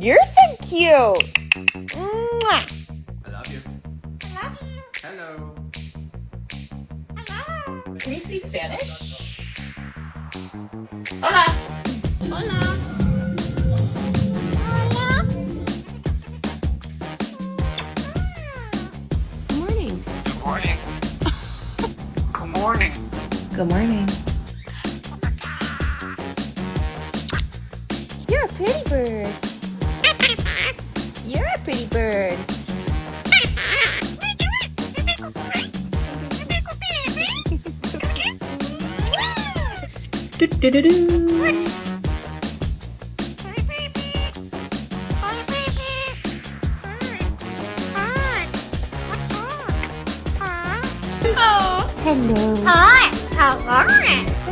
You're so cute. Mwah. I love you. Hello. Can you speak Spanish? Hola. Hola. Good morning. Good morning. Good morning. Good morning. You're a pretty bird. You're a pretty bird. Do-do-do-do. Oh. Hello. Hi. How are you?